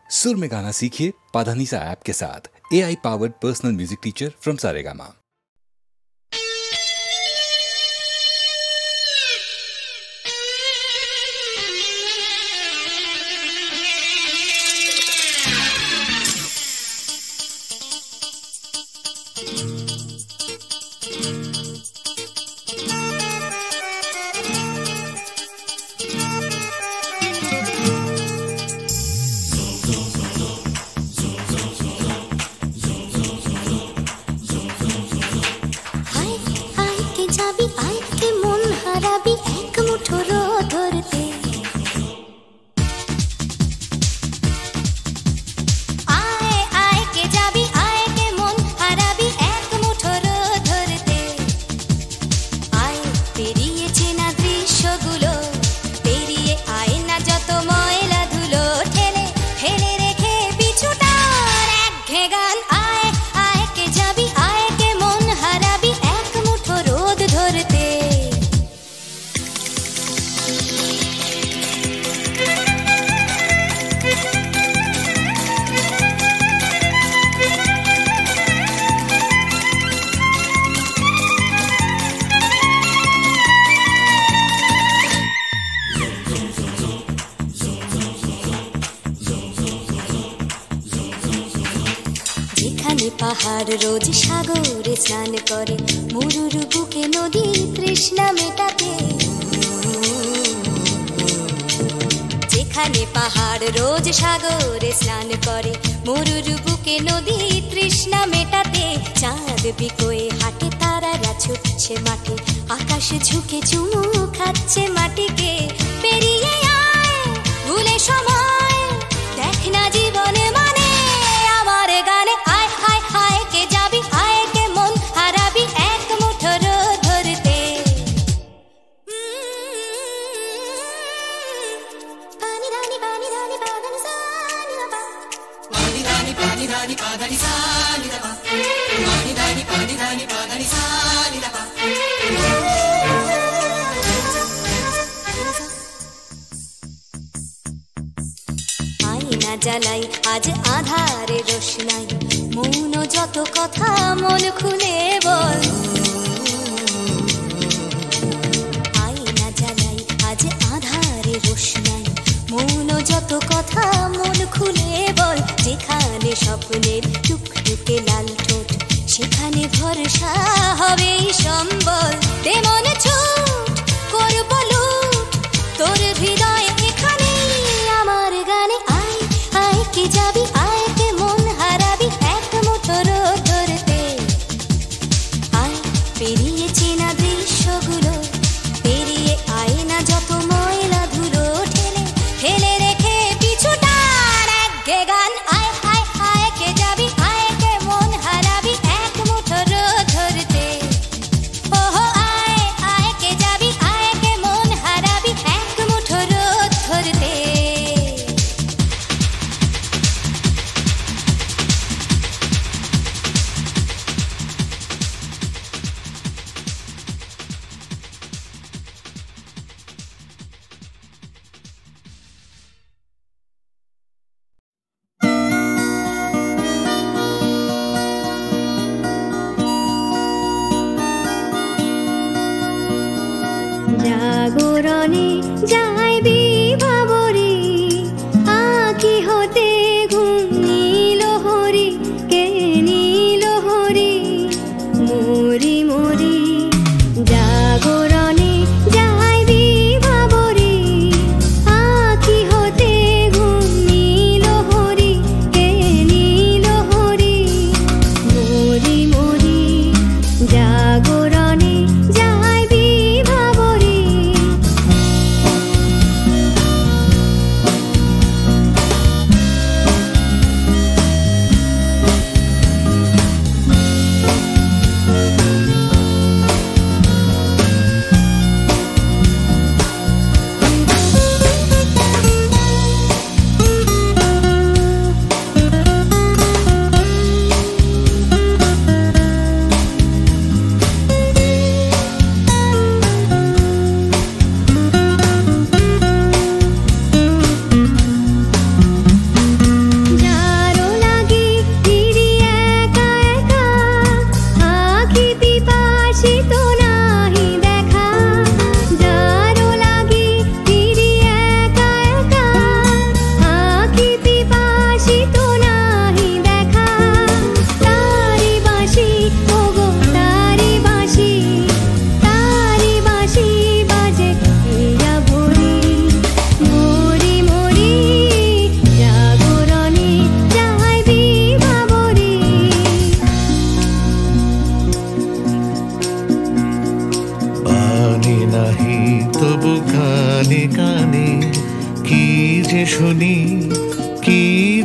सुर में गाना सीखिए पाधानीसा ऐप के साथ। AI powered personal music teacher from Saregama. পাহাড় রোজ সাগরে স্নান করে, মরুর বুকে নদী তৃষ্ণা মেটাতে। যেখানে পাহাড় রোজ সাগরে স্নান করে, মরুর বুকে নদী তৃষ্ণা মেটাতে। চাঁদ বিকোয়ে হাঁটে, তারারা ছুটছে মাঠে, আকাশ ঝুঁকে চুমু খাচ্ছে মাটিকে। পেরিয়ে আয় ভুলে সময়, দেখ না জীবনে মানে আমার গানে। আয় হায় হায় কে যাবি, আয় কে মন হারাবি এক মুঠো রোদ ধরতে। পানি রানি পানি রানি পাদানি সানি রাবা, পানি রানি পানি রানি পাদানি সানি রাবা, পানি রানি পানি রানি পাদানি সানি রাবা। আয়না জ্বালাই আজ আধারে রোশনাই, মৌন যত কথা মন খুলে বল। আয়না জ্বালাই আজ আধারে রোশনাই, মৌন যত কথা মন খুলে বল। যেখানে স্বপ্নের টুকটুকে লাল ঠোঁট, সেখানে ভরসা হবে সম্বল। তেমন ছুট করব লুট তোর হৃদয় এখানে আমার গানে। আয় আয় কে যাবি, আয় কে মন হারাবি এক মুঠো রোদ ধরতে। আয় পেরিয়ে চেনা দৃশ্যগুলো, পেরিয়ে আয় না যত ময়লা ধুলো, ঠেলে ঠেলে রেখে পিছুটার একঘে গান। আয় হায় হায় কে যাবি, আয় কে মন হারাবি এক মুঠো রোদ ধরতে। ওহো আয় আয় কে যাবি, আয় কে মন হারাবি এক মুঠো রোদ ধরতে। জাগরণে যাই বিভাবরী, আঁখি হতে ঘুম নীল হরি, কে নীল হরি মরি মরি। জাগরণে যাই বিভাবরী, আঁখি হতে ঘুম নীল হরি, কে নীল হরি মরি মরি। জাগরণে যাই বিভাবরী,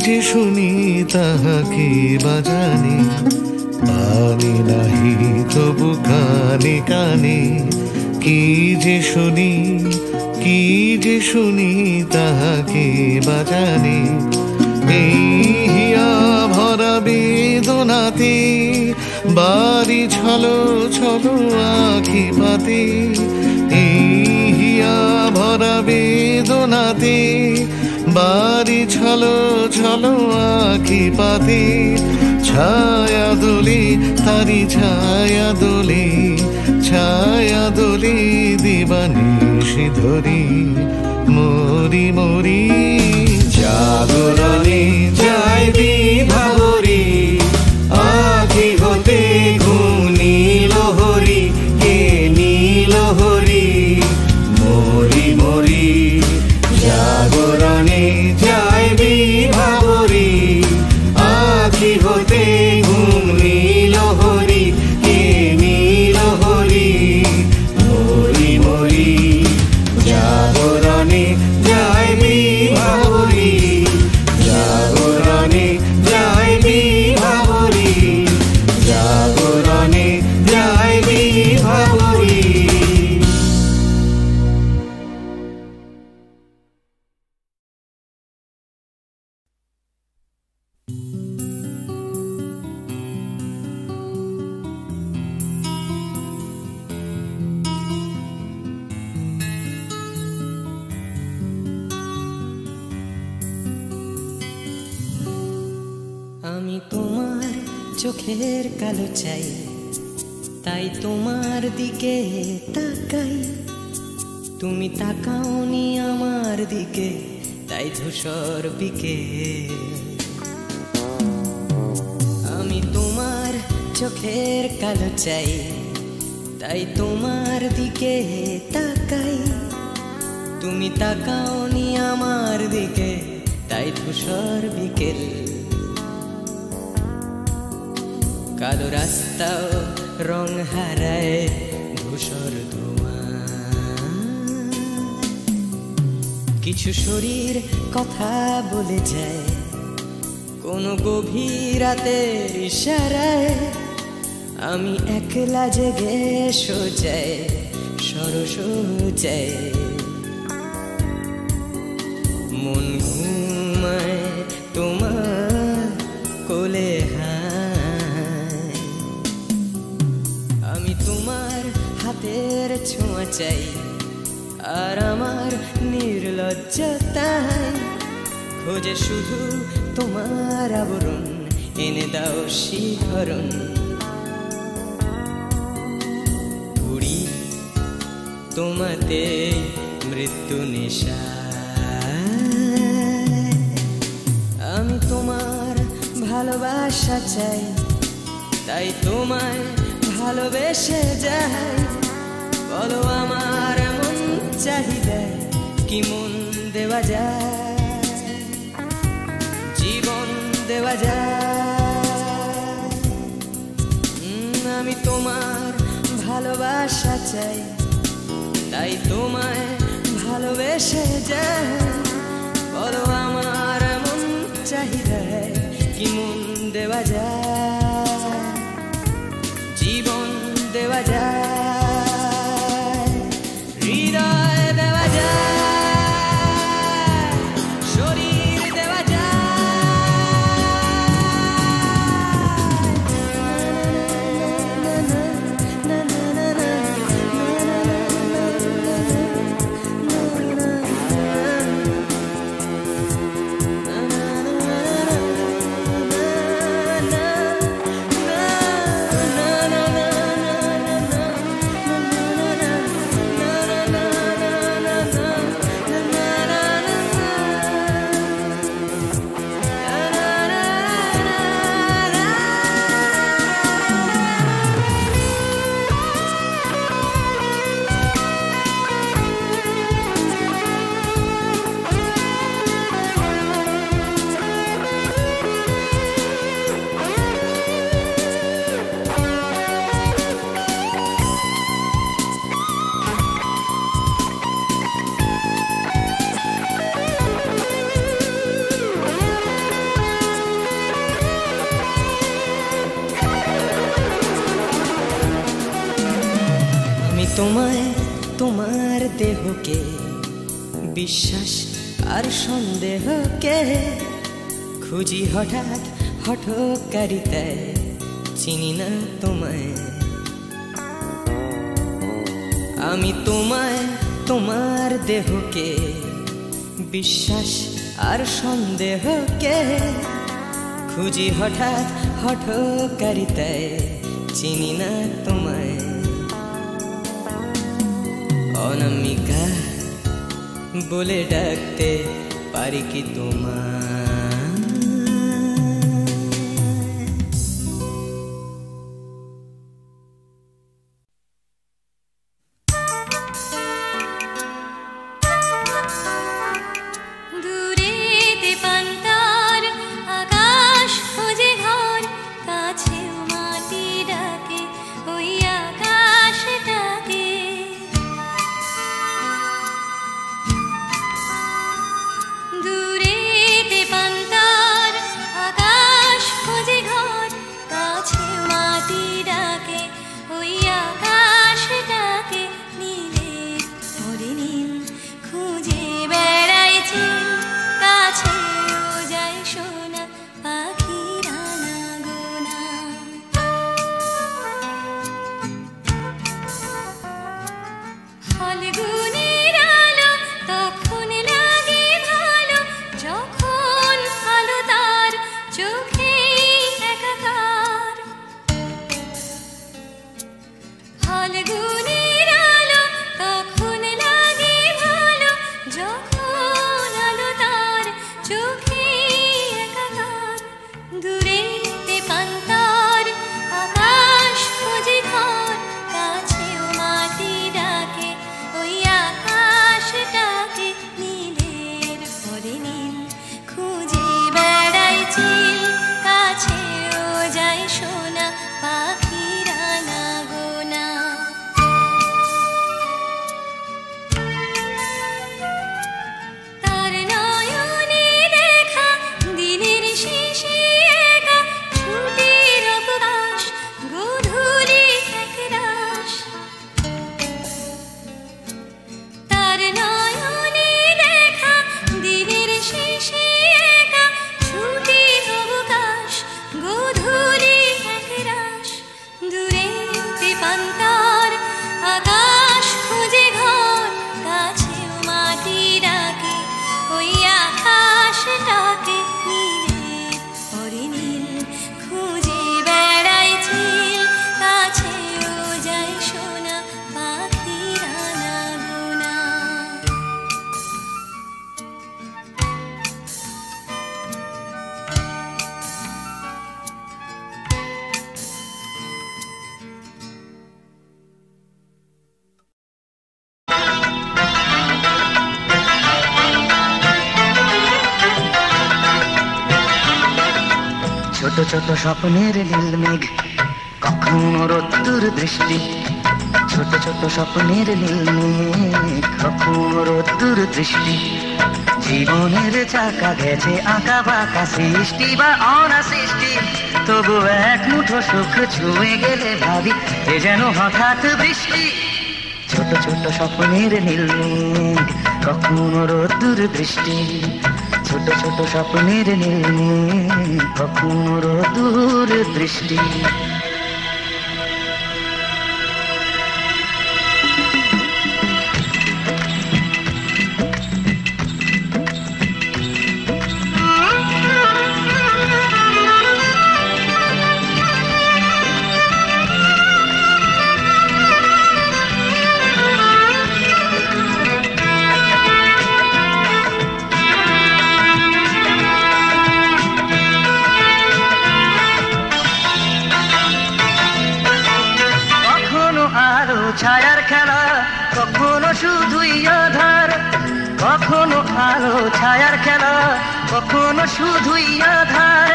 যে শুনি তাহাকে বাজানে, পানি নাহি তবু কানে কানে, কি যে শুনি, কি যে শুনি তাহাকে বাজানে। এই হিয়া ভরা বেদনাতে বাড়ি ছলো ছলো আখি পাতে, এই হিয়া ভরা বেদনাতে বাড়ি ছলো ছলো আখি পাতে। ছায়া দোলে তারি ছায়া দোলে, ছায়া দোলে দিবানিশি ধরি, মরি মরি জাগরণে যায় বিভাবরী, আখি হতে ঘুম নীল হরি, কে নীল হরি, মরি মরি জাগরণে যায় বিভাবরী, আখি হতে ঘুম নীল হরি, কে নীল হরি, মরি মরি জাগরণে যায় বিভাবরী, জাগরণে যায় বিভাবরী, জাগরণে যায় বিভাবরী। আমি তোমার চোখের কালো চাই, তাই তোমার দিকে তাকাই, তুমি তাকাওনি আমার দিকে, তাই ধূসর বিকে। আমি তোমার চোখের কালো চাই, তাই তোমার দিকে তাকাই, তুমি তাকাওনি আমার দিকে, তাই ধূসর বিকেল। কালো রাস্তাও রং হারায় ধূসর ধোঁয়া, কিছু শরীর কথা বলে যায় কোন গভীর রাতের ইশারায়। আমি একলা জেগে সোজায় সরস যায়, মন ঘুমায় তোমার কোলে হায়। আমি তোমার হাতের ছোঁয়া চাই, আর আমার নির্লজ্জতায় খোঁজে শুধু তোমার আবরণ, এনে দাও শিহরণ। ঘুরি তোমাতে মৃত্যু নেশা, আমি তোমার ভালোবাসা চাই, তাই তোমায় ভালোবেসে যাই। বলো আমার এমন চাহিদা কি মন দেওয়া যায়, জীবন দেওয়া যায়। আমি তোমার ভালোবাসা চাই, তাই তোমায় ভালোবেসে যাই। বলো আমার এমন চাহিদা কি মন দেওয়া যায়, জীবন দেওয়া যায়, হৃদয় দেওয়া যায়, শরীর দেওয়া যায়। তোমায় তোমার দেহকে বিশ্বাস আর সন্দেহকে খুঁজি হঠাৎ হঠকারিতায় চিনি না তোমায় আমি তোমায় তোমার দেহকে বিশ্বাস আর সন্দেহকে খুঁজি হঠাৎ হঠকারিতায় চিনি না তোমায় অনামিকা বলে ডাকতে পারি কি তোমায় ছোট ছোট স্বপ্নের নীল মেঘ কখনো রোদ্দুর দৃষ্টি ছোট ছোট স্বপ্নের নীল মেঘ কখনো রোদ্দুর দৃষ্টি জীবনের চাকা গেছে আঁকা বাঁকা সৃষ্টি বা অনাসৃষ্টি তবু এক মুঠো সুখ ছুঁয়ে গেলে ভাবি এ যেন হঠাৎ বৃষ্টি ছোট ছোট স্বপ্নের নীল মেঘ কখনো রোদ্দুর দৃষ্টি ছোট ছোট স্বপ্নের নীল মেঘ কখনো রোদ্দুর দৃষ্টি ছায়ার খেলা কখনো শুধুই আধার কখনো আলো ছায়ার খেলা কখনো শুধুই আধার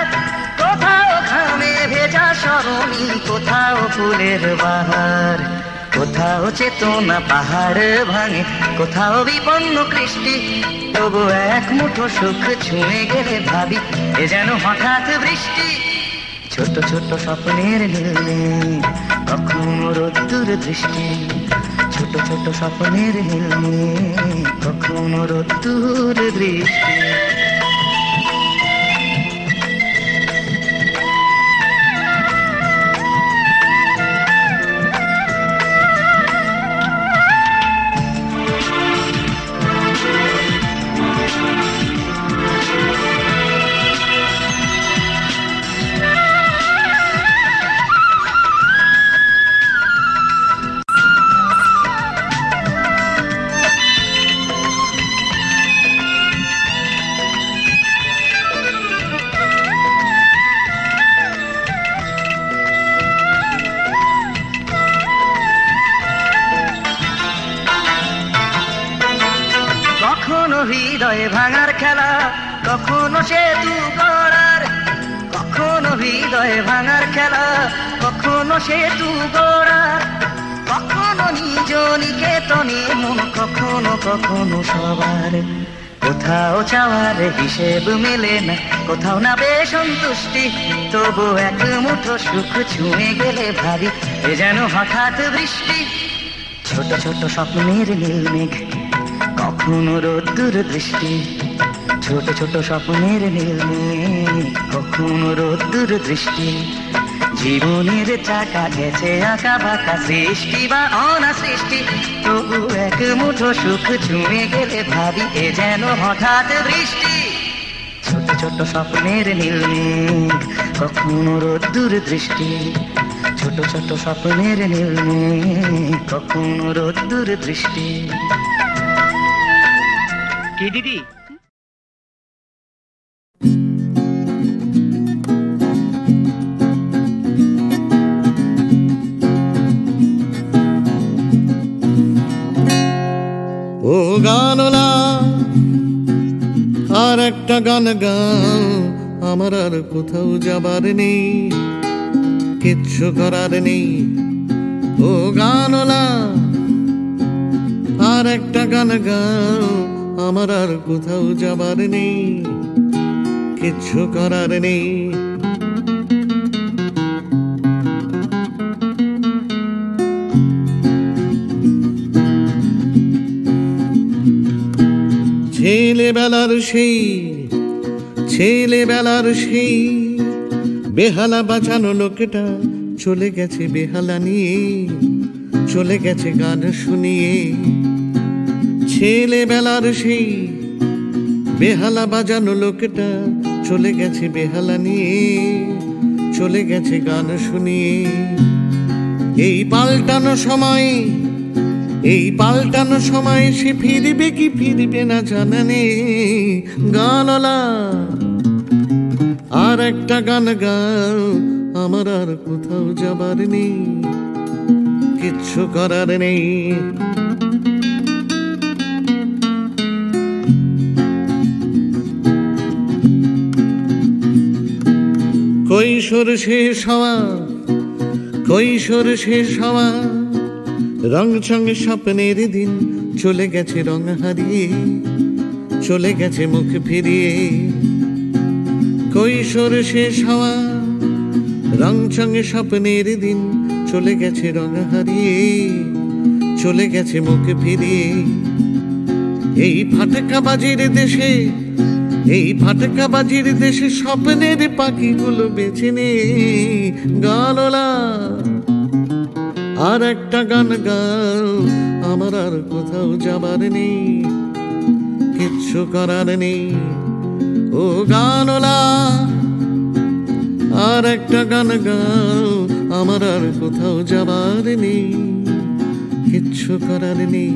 কোথাও ঘামে ভেজা সরণি কোথাও ফুলের বাহার কোথাও চেতনা পাহাড় ভাঙে কোথাও বিপন্ন কৃষ্টি তবু এক মুঠো সুখ ছুঁয়ে গেলে ভাবি এ যেন হঠাৎ বৃষ্টি ছোট ছোট স্বপ্নের নীল মেঘ কখনো রোদ্দুর দৃষ্টি ছোট ছোট স্বপ্নের নীল কখনো রোদ্দুর দৃষ্টি হৃদয়ে ভাঙার খেলা কখনো সেতু গড়ার কখনো হৃদয়ে ভাঙার খেলা কখনো সেতু গড়ার কখনো নিজ নিকেতনে মন কখনো কখনো সবার কোথাও চাওয়ার হিসেব মেলে না কোথাও না বে সন্তুষ্টি তবু এক মুঠো সুখ ছুঁয়ে গেলে ভাবি এ যেন হঠাৎ বৃষ্টি ছোট ছোট স্বপ্নের নীল মেঘ কখনো রোদ্দুর দৃষ্টি ছোট ছোট স্বপ্নের নীল মেঘ কখনো রোদ্দুর দৃষ্টি জীবনের চাকা গেছে আঁকা বাঁকা সৃষ্টি বা অনা সৃষ্টি তবু এক মুঠো সুখ ছুঁয়ে গেলে ভাবি এ যেন হঠাৎ বৃষ্টি ছোট ছোট স্বপ্নের নীল মেঘ কখনো রোদ্দুর দৃষ্টি ছোট ছোট স্বপ্নের নীল মেঘ কখনো রোদ্দুর দৃষ্টি কি দিদি ও গানলা আর একটা গান গাও আমার আর কোথাও যাবার নেই কিচ্ছু করার নেই ও গানলা আর একটা গান গাও আমার আর কোথাও যাবার নেই কিচ্ছু করার নেই ছেলেবেলার সেই বেহালা বাঁচানো লোকটা চলে গেছে বেহালা নিয়ে চলে গেছে গান শুনিয়ে ছেলেবেলার সেই বেহালা বাজানো লোকটা চলে গেছে বেহালা নিয়ে চলে গেছে গান শুনিয়ে এই পাল্টানো সময় সে ফিরবে কি ফিরবে না জানা নেই গানলা আর একটা গান গাও আমার আর কোথাও যাবার নেই কিচ্ছু করার নেই কৈশোর শেষ হওয়া রং চঙে স্বপ্নের দিন চলে গেছে রং হারিয়ে চলে গেছে মুখ ফিরিয়ে কৈশোর শেষ হওয়া রং চঙে স্বপ্নের দিন চলে গেছে রং হারিয়ে চলে গেছে মুখ ফিরিয়ে এই ফাটকাবাজির দেশে স্বপ্নের পাখিগুলো বেছে নে গানলা আর একটা গান গাও আমার আর কোথাও যাবার নেই কিচ্ছু করার নেই ও গানলা আর একটা গান গাও আমার আর কোথাও যাবার নেই কিচ্ছু করার নেই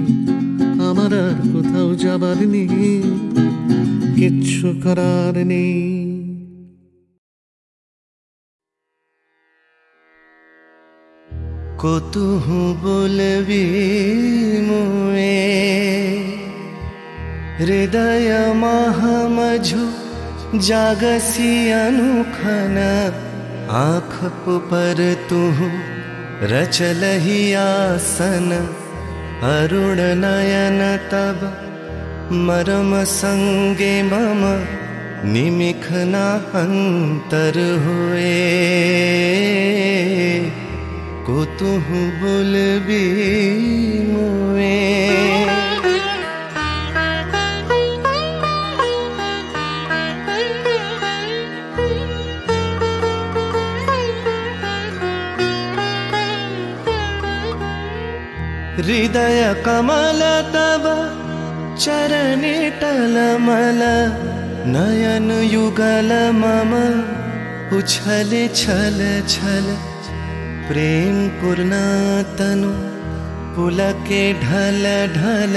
আমার আর কোথাও যাবার নেই কিচ্ছু করার নেই কতহু বলবি মুয়ে হৃদয় মহামঝু জাগसी अनुखन आँख पर तू रचलहि आसन अरुण नयन तब मरम संगे मम निमिखना अंतर हुए को तू बोलबी मुए हृदय कमल तब चरणे टलमल नयन युगल मम उछले छल छल प्रेम पूर्णा तनु पुलके ढल ढल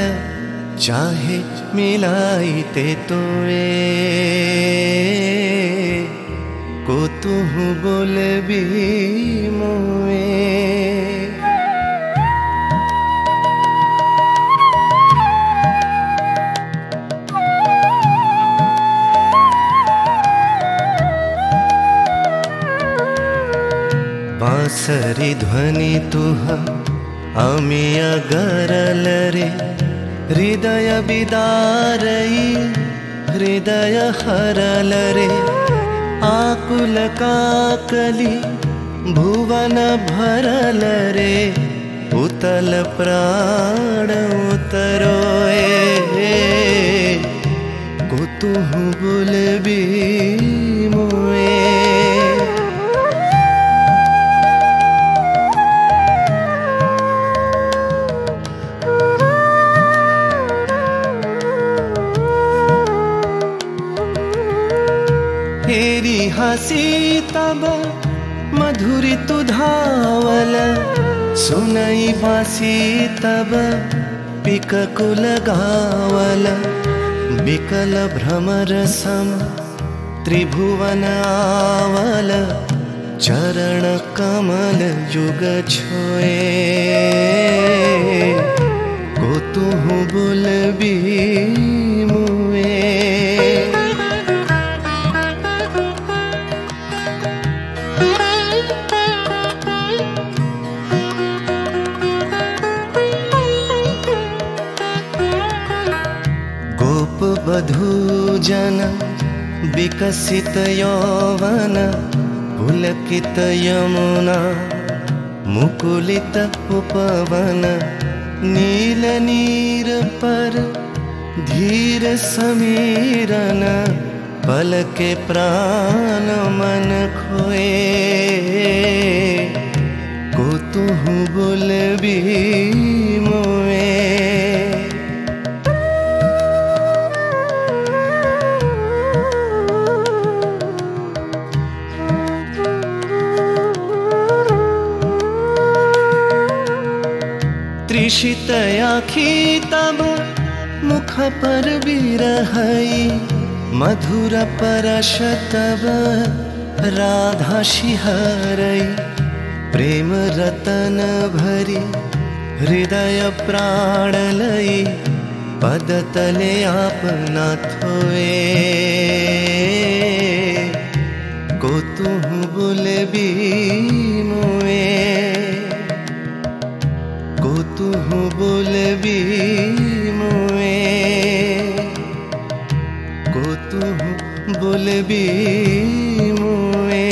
चाहे मिलाइते तोए को तू बोलबी मोए बांसरी ध्वनि तुह अमिय गरल रे हृदय बिदारई हृदय हरल रे आकुल काकली भुवन भरल रे उतल प्राण उतरोए को तू बोलबी मोए हसी तब मधुरी तु धावल सुनई बासी तब पिककुल गावल बिकल भ्रमर सम त्रिभुवन आवल चरण कमल युग छोए को तू बोलबी मुए वधू जन विकसित यौवन पुलकित यमुना मुकुलित उपवन नील नीर पर धीर समीरन पल के प्राण मन खोए को तू बोलबी मोए त्रिषित आखी तब मुख पर बिरहई मधुर परश तब राधा शिहरई प्रेम रतन भरी हृदय प्राण लई पद तले आपना थोए को तू बोलबी मोए को तू बोलबी मोए को तू बोलबी मोए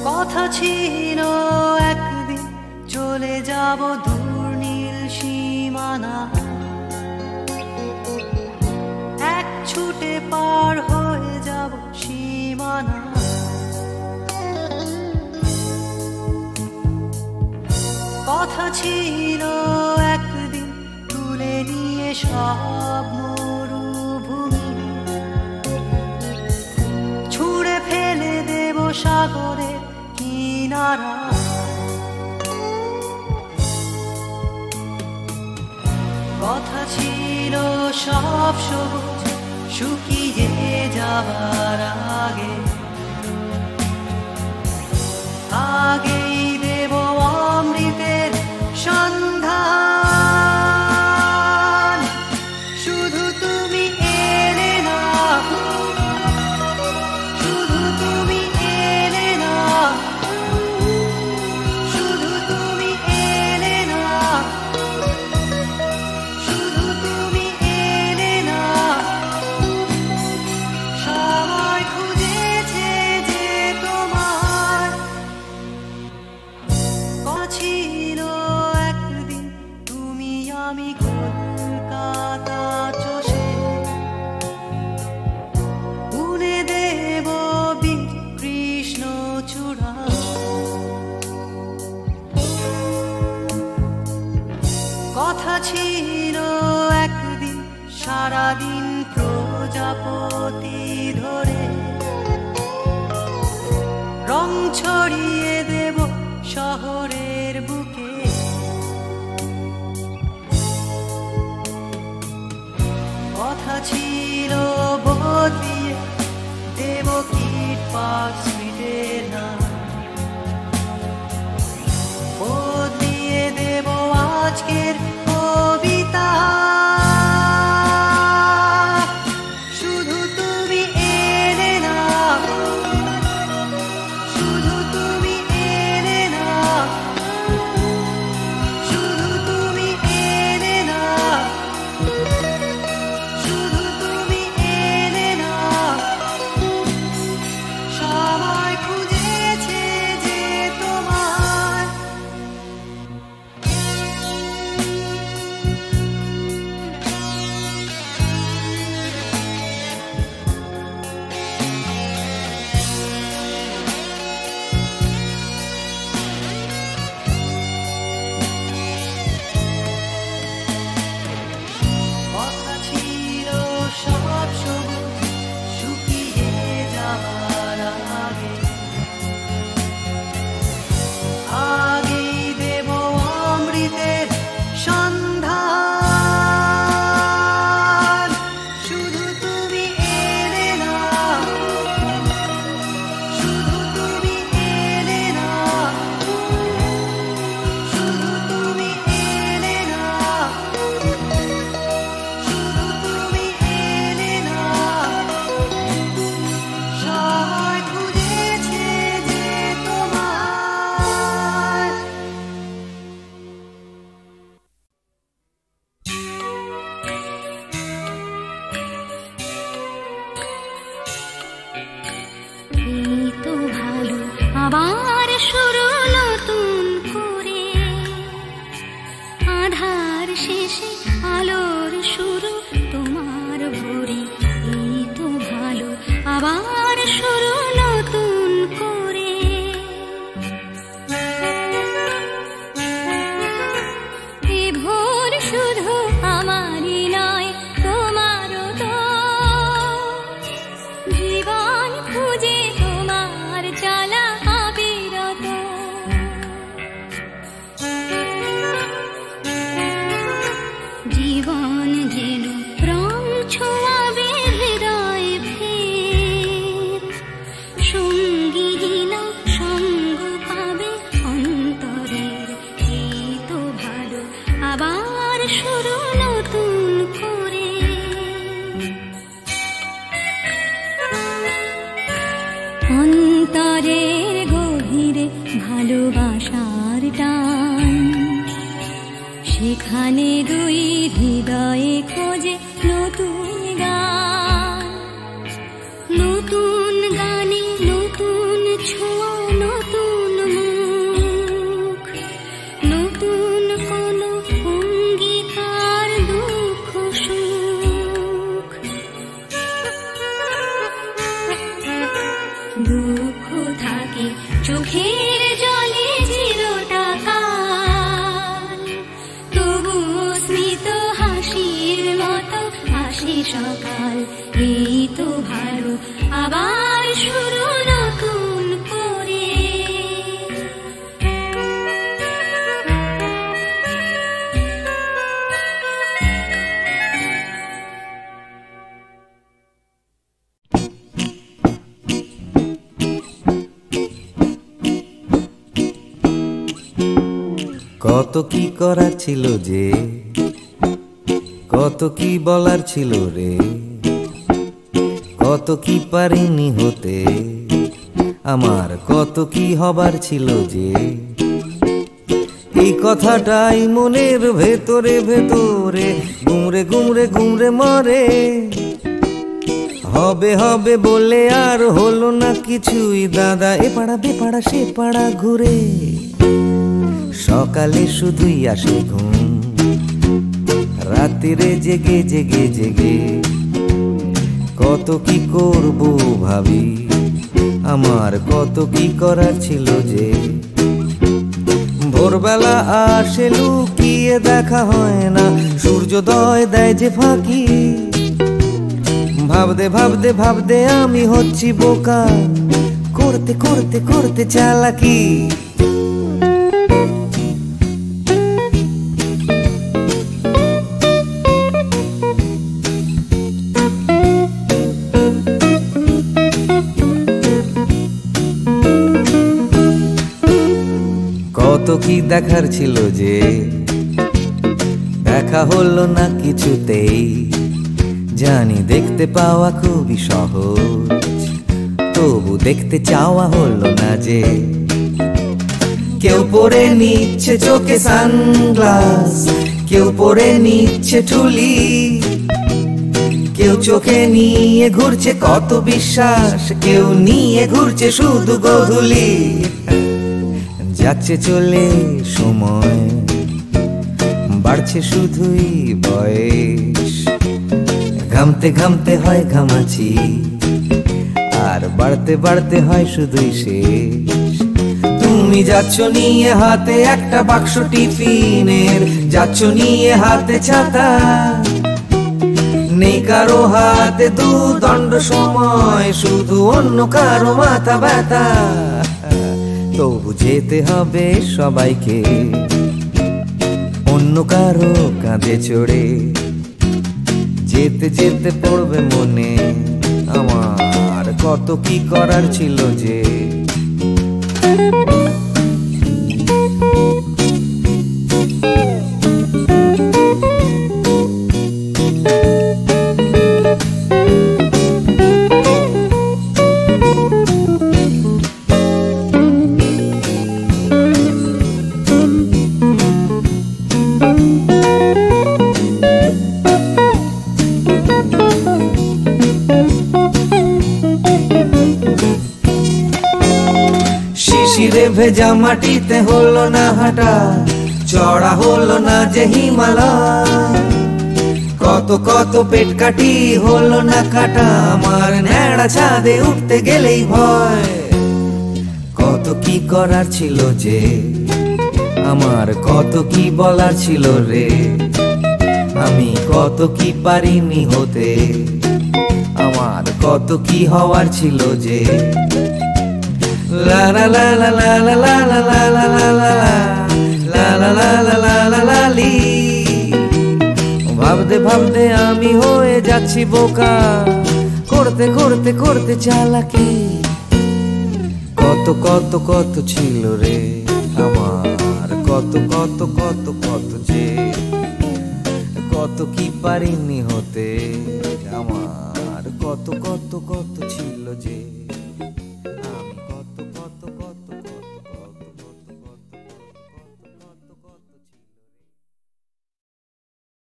কথা ছিল একদিন চলে যাব দূর নীল সীমানা এক ছুটে পার হয়ে যাব সীমানা কথা ছিল একদিন তুলে নিয়ে সব মরুভূমি ছুঁড়ে ফেলে দেব সাগরে কিনারা কথা ছিল সব সবুজ শুকিয়ে যাবার আগে আগেই দেব অমৃতের সন্ধান শুধু তুমি এলে না স্বাধীন প্রজাপতি ধরে রং ছড়িয়ে দেব শহরের বুকে। কথা ছিল বদলিয়ে দেব কিট পার্ক স্ট্রিটের নাম, বদলিয়ে দেব আজকের কবিতা। শুধু তুমি এলে না, শুধু তুমি এলে না, শুধু তুমি এলে না, শুধু তুমি এলে না। সবাই খুঁজেছে যে তোমায়, কথা ছিল সব সবুজ শুকিয়ে যাবার আগে, আগেই দেব অমৃতের সন্ধান। শুধু তুমি এলে না, শুধু তুমি এলে না, শুধু তুমি এলে না, শুধু তুমি এলে না। সবাই খুঁজেছে যে তোমায়। এই তো ভালো আবার শুরু নতুন করে, আধার শেষে আলোর শুরু তোমার ভোরে। এই তো ভালো আবার শুরু নতুন করে। এ ভোর শুধু আমারই নয় তোমারও তো, জীবন খুঁজে তোমার চলা অবিরত। জীবন যেন রং ছোঁয়াবে হৃদয় ফের, সঙ্গীহীন সঙ্গ পাবে অন্তরের। এই তো ভালো আবার শুরু নতুন করে। অন্তরের গভীরে ভালোবাসার টান, সেখানে দুই হৃদয়ে খোঁজে নতুন গান। নতুন গানে নতুন ছোঁয়া, নতুন মুখ, নতুন কোনো অঙ্গীকার, দুঃখ সুখ। দুঃখ থাকে চোখের জলে চিরটা কাল, তবুও স্মিত হাসির মতো হাসি সকাল। এই তো ভালো আবার শুরু নতুন করে। কত কি করার ছিল যে, কত কি বলার ছিল রে, কত কি পারিনি হতে, আমার কত কি হবার ছিল যে। এই কথাটাই মনের ভেতরে ভেতরে গুমরে গুমরে গুমরে মরে। হবে হবে বলে আর হলো না কিছুই দাদা, এ পাড়া বে পাড়া সে পাড়া ঘুরে। সকালে শুধুই আসে ঘুম, রাত্রিরে জেগে জেগে জেগে কত কি করব ভাবি, আমার কত কি করার ছিল যে। ভোরবেলা আসে লুকিয়ে দেখা হয় না, সূর্যোদয় দেয় যে ফাঁকি, ভাবতে ভাবতে ভাবতে আমি হচ্ছি বোকা, করতে করতে করতে চালাকি। কত কি দেখার ছিল যে দেখা হলো না কিছুতেই, জানি দেখতে পাওয়া খুবই সহজ, তবু দেখতে চাওয়া হলো না যে। কেউ পরে নিচ্ছে চোখে সানগ্লাস, কেউ পরে নিচ্ছে ঠুলি, কেউ চোখে নিয়ে ঘুরছে কত বিশ্বাস, কেউ নিয়ে ঘুরছে শুধু গোধূলি। যাচ্ছে চলে সময়, বাড়ছে শুধুই বয়স, ঘামতে ঘামতে হয় ঘামাচি, আর বাড়তে বাড়তে হয় শুধুই শেষ। তুমি যাচ্ছ নিয়ে হাতে একটা বাক্স টিফিনের, যাচ্ছ নিয়ে হাতে ছাতা, নেই কারো হাতে দুদণ্ড সময়, শুধু অন্য কারো মাথা ব্যথা। তবু যেতে হবে সবাইকে অন্য কারো কাঁধে চড়ে, যেতে যেতে পড়বে মনে আমার কত কি করার ছিল যে। শিশিরে ভেজা মাটিতে হলো না হাঁটা, চড়া হলো না যে হিমালয়, কত কত পেট কাটি হলো না কাটা, আমার ন্যাড়া ছাদে উঠতে গেলেই ভয়। কত কি করার ছিল যে, আমার কত কি বলার ছিল রে, আমি কত কি পারিনি হতে, আমার কত কি হওয়ার ছিল যে। La la la la la la la la la la la la la la la la la la la লি। ভাবতে ভাবতে আমি হয়ে যাচ্ছি বোকা, করতে করতে করতে চালাকি। কত কত কত ছিল রে আমার, কত কত কত কত যে, কত কি পারিনি হতে, আমার কত কত কত ছিল যে।